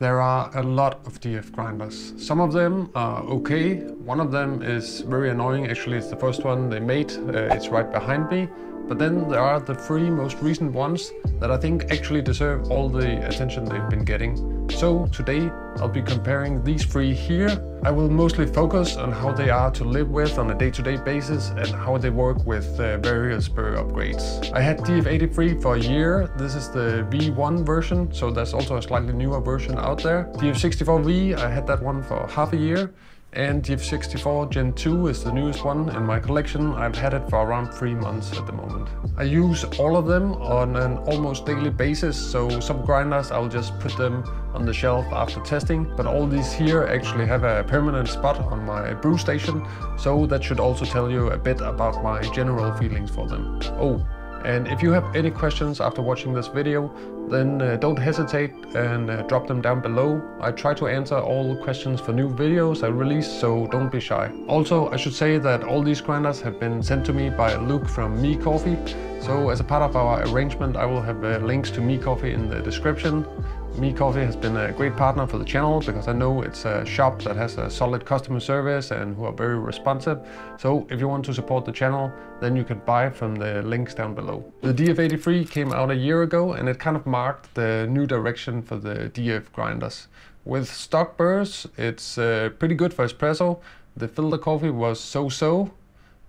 There are a lot of DF grinders. Some of them are okay. One of them is very annoying. Actually, it's the first one they made. It's right behind me. But then there are the three most recent ones that I think actually deserve all the attention they've been getting. So today I'll be comparing these three here. I will mostly focus on how they are to live with on a day-to-day basis and how they work with various BREW upgrades. I had DF83 for a year. This is the V1 version, so there's also a slightly newer version out there. DF64V, I had that one for half a year. And DF64 Gen 2 is the newest one in my collection. I've had it for around 3 months at the moment. I use all of them on an almost daily basis, so some grinders I'll just put them on the shelf after testing, but all these here actually have a permanent spot on my brew station, so that should also tell you a bit about my general feelings for them. Oh, and if you have any questions after watching this video, then don't hesitate and drop them down below. I try to answer all questions for new videos I release, so don't be shy. Also, I should say that all these grinders have been sent to me by Luke from Me Coffee. So as a part of our arrangement, I will have links to Me Coffee in the description. Me Coffee has been a great partner for the channel because I know it's a shop that has a solid customer service and who are very responsive. So if you want to support the channel, then you can buy from the links down below. The DF83 came out a year ago and it kind of marked the new direction for the DF grinders. With stock burrs, it's pretty good for espresso. The filter coffee was so-so.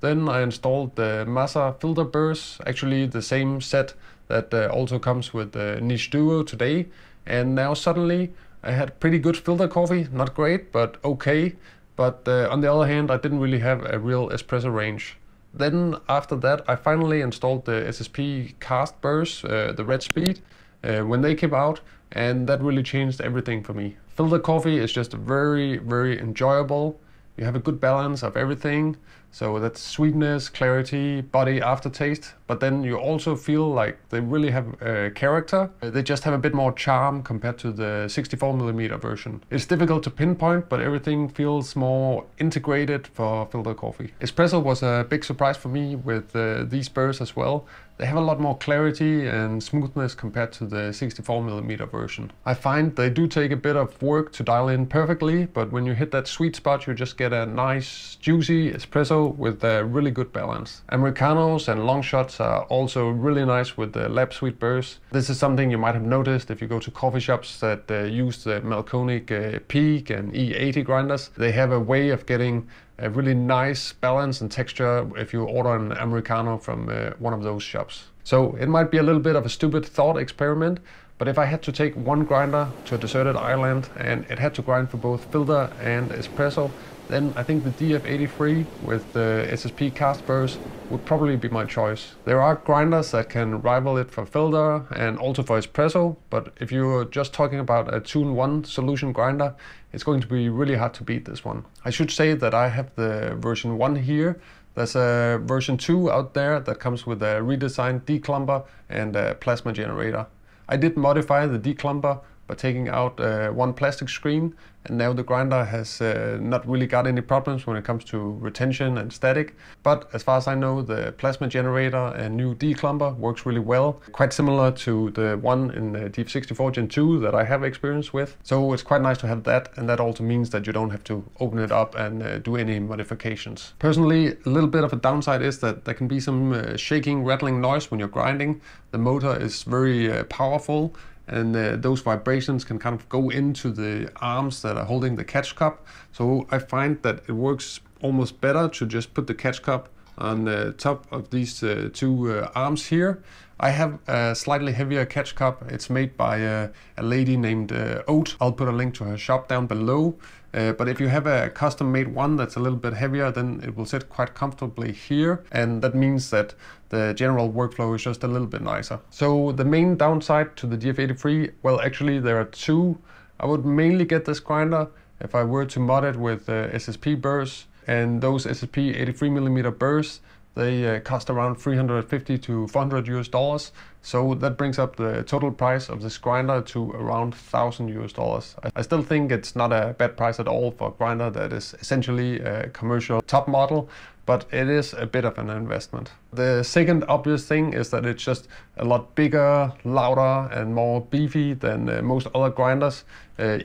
Then I installed the Massa filter burrs, actually the same set that also comes with the Niche Duo today. And now suddenly I had pretty good filter coffee, not great, but okay. But on the other hand, I didn't really have a real espresso range. Then after that, I finally installed the SSP cast burrs, the red speed, when they came out, and that really changed everything for me. Filter coffee is just very, very enjoyable. You have a good balance of everything. So that's sweetness, clarity, body, aftertaste. But then you also feel like they really have character. They just have a bit more charm compared to the 64mm version. It's difficult to pinpoint, but everything feels more integrated for filter coffee. Espresso was a big surprise for me with these burrs as well. They have a lot more clarity and smoothness compared to the 64mm version. I find they do take a bit of work to dial in perfectly, but when you hit that sweet spot, you just get a nice, juicy espresso with a really good balance. Americanos and long shots are also really nice with the lab sweet burrs. This is something you might have noticed if you go to coffee shops that use the Malconic Peak and E80 grinders. They have a way of getting a really nice balance and texture if you order an Americano from one of those shops. So it might be a little bit of a stupid thought experiment, but if I had to take one grinder to a deserted island and it had to grind for both filter and espresso, then I think the DF83 with the SSP cast burrs would probably be my choice. There are grinders that can rival it for filter and also for espresso, but if you're just talking about a 2-in-1 solution grinder, it's going to be really hard to beat this one. I should say that I have the version 1 here. There's a version 2 out there that comes with a redesigned declumper and a plasma generator. I did modify the declumper by taking out one plastic screen, and now the grinder has not really got any problems when it comes to retention and static. But as far as I know, the plasma generator and new declumper works really well, quite similar to the one in the DF64 Gen 2 that I have experience with. So it's quite nice to have that, and that also means that you don't have to open it up and do any modifications. Personally, a little bit of a downside is that there can be some shaking, rattling noise when you're grinding. The motor is very powerful, and those vibrations can kind of go into the arms that are holding the catch cup. So I find that it works almost better to just put the catch cup on the top of these two arms here. I have a slightly heavier catch cup. It's made by a lady named Oat. I'll put a link to her shop down below. But if you have a custom made one that's a little bit heavier, then it will sit quite comfortably here. And that means that the general workflow is just a little bit nicer. So the main downside to the DF83, well, actually there are two. I would mainly get this grinder if I were to mod it with SSP burrs. And those SSP 83mm burrs, They cost around 350 to 400 US dollars. So that brings up the total price of this grinder to around 1,000 US dollars. I still think it's not a bad price at all for a grinder that is essentially a commercial top model, but it is a bit of an investment. The second obvious thing is that it's just a lot bigger, louder and more beefy than most other grinders,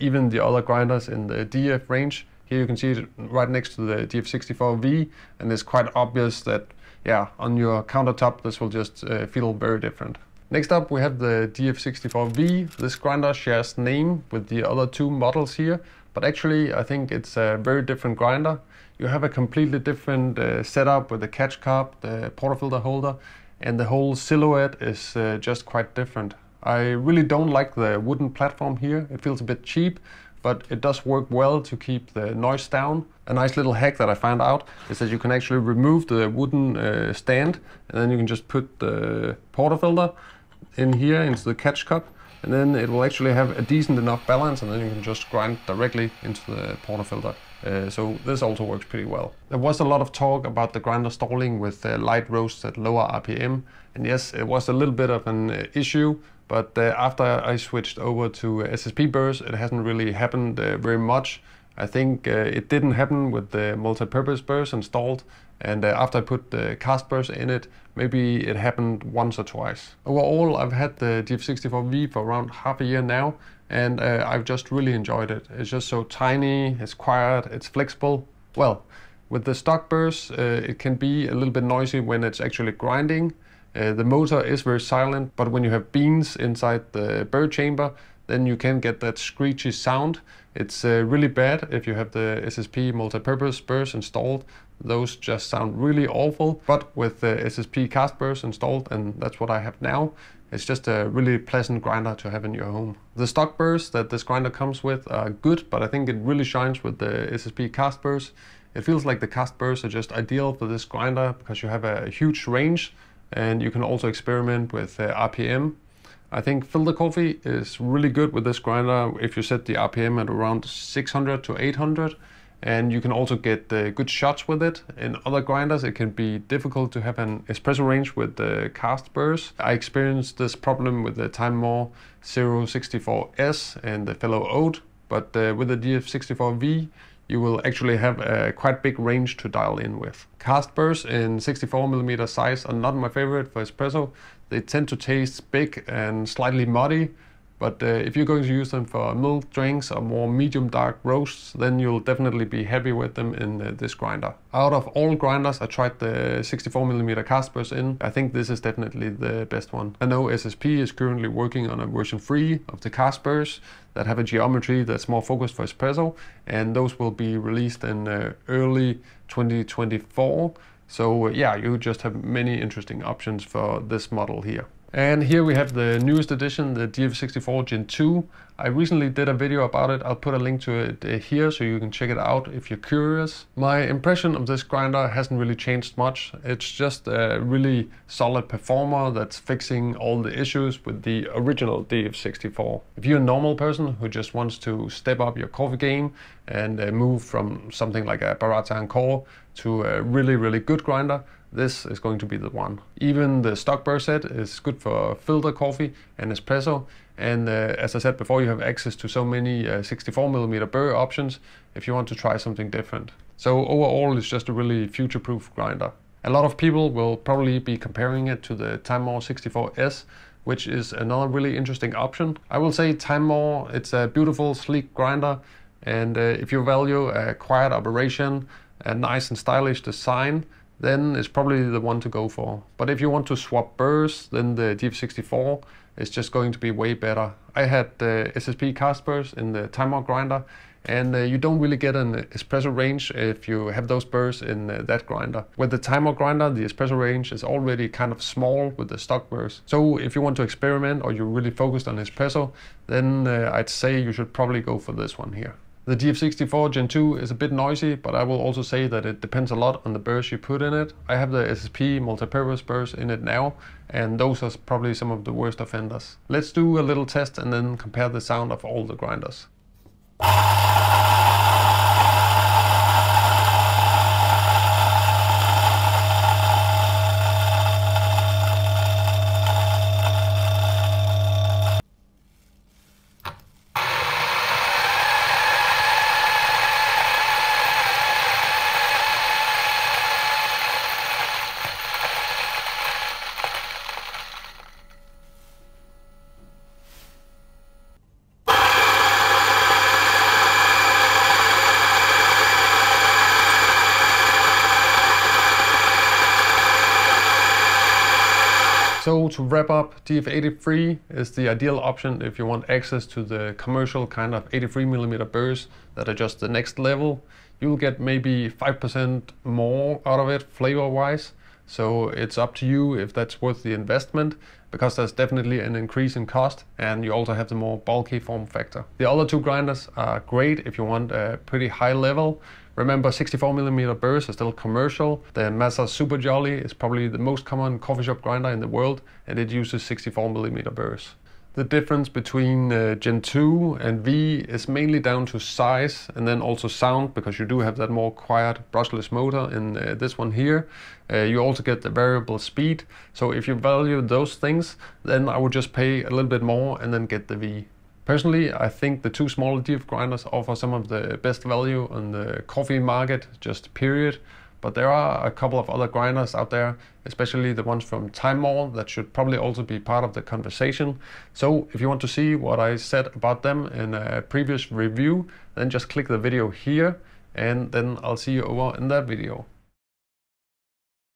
even the other grinders in the DF range. Here you can see it right next to the DF64V, and it's quite obvious that, yeah, on your countertop this will just feel very different. Next up we have the DF64V. This grinder shares name with the other two models here, but actually I think it's a very different grinder. You have a completely different setup with the catch cup, the portafilter holder, and the whole silhouette is just quite different. I really don't like the wooden platform here. It feels a bit cheap, but it does work well to keep the noise down. A nice little hack that I found out is that you can actually remove the wooden stand, and then you can just put the portafilter in here into the catch cup, and then it will actually have a decent enough balance, and then you can just grind directly into the portafilter. So this also works pretty well. There was a lot of talk about the grinder stalling with light roasts at lower RPM, and yes, it was a little bit of an issue, but after I switched over to SSP burrs, it hasn't really happened very much. I think it didn't happen with the multi-purpose burrs installed, and after I put the cast burrs in it, maybe it happened once or twice. Overall, I've had the DF64V for around half a year now, and I've just really enjoyed it. It's just so tiny, it's quiet, it's flexible. Well, with the stock burrs, it can be a little bit noisy when it's actually grinding. The motor is very silent, but when you have beans inside the burr chamber, then you can get that screechy sound. It's really bad if you have the SSP multi-purpose burrs installed. Those just sound really awful, but with the SSP cast burrs installed, and that's what I have now, it's just a really pleasant grinder to have in your home. The stock burrs that this grinder comes with are good, but I think it really shines with the SSP cast burrs. It feels like the cast burrs are just ideal for this grinder because you have a huge range, and you can also experiment with RPM. I think filter coffee is really good with this grinder if you set the RPM at around 600 to 800, and you can also get good shots with it. In other grinders it can be difficult to have an espresso range with the cast burrs. I experienced this problem with the Time More 064S and the fellow Oat, but with the DF64V you will actually have a quite big range to dial in with. Cast burrs in 64mm size are not my favorite for espresso. They tend to taste big and slightly muddy, but if you're going to use them for milk drinks or more medium dark roasts, then you'll definitely be happy with them in this grinder. Out of all grinders I tried the 64mm cast burrs in, I think this is definitely the best one. I know SSP is currently working on a version 3 of the cast burrs that have a geometry that's more focused for espresso, and those will be released in early 2024. So yeah, you just have many interesting options for this model here. And here we have the newest edition, the DF64 Gen 2. I recently did a video about it. I'll put a link to it here so you can check it out if you're curious. My impression of this grinder hasn't really changed much. It's just a really solid performer that's fixing all the issues with the original DF64. If you're a normal person who just wants to step up your coffee game and move from something like a Baratza Encore to a really good grinder, this is going to be the one. Even the stock burr set is good for filter coffee and espresso, and as I said before, you have access to so many 64mm burr options if you want to try something different. So overall it's just a really future-proof grinder. A lot of people will probably be comparing it to the Time More 64S, which is another really interesting option. I will say Time More, it's a beautiful sleek grinder, and if you value a quiet operation, a nice and stylish design, then it's probably the one to go for. But if you want to swap burrs, then the DF64 is just going to be way better. I had the SSP cast burrs in the Time More grinder, and you don't really get an espresso range if you have those burrs in that grinder. With the Time More grinder, the espresso range is already kind of small with the stock burrs. So if you want to experiment or you're really focused on espresso, then I'd say you should probably go for this one here. The DF64 Gen 2 is a bit noisy, but I will also say that it depends a lot on the burrs you put in it. I have the SSP multi-purpose burrs in it now, and those are probably some of the worst offenders. Let's do a little test and then compare the sound of all the grinders. So to wrap up, DF83 is the ideal option if you want access to the commercial kind of 83mm burrs that are just the next level. You'll get maybe 5% more out of it flavor-wise. So it's up to you if that's worth the investment, because there's definitely an increase in cost and you also have the more bulky form factor. The other two grinders are great if you want a pretty high level. Remember, 64mm burrs are still commercial. The Masa Super Jolly is probably the most common coffee shop grinder in the world, and it uses 64mm burrs. The difference between Gen 2 and V is mainly down to size and then also sound, because you do have that more quiet brushless motor in this one here. You also get the variable speed. So if you value those things, then I would just pay a little bit more and then get the V. Personally, I think the two smaller DF grinders offer some of the best value on the coffee market, just period. But there are a couple of other grinders out there, especially the ones from Time Mall, that should probably also be part of the conversation. So if you want to see what I said about them in a previous review, then just click the video here, and then I'll see you over in that video.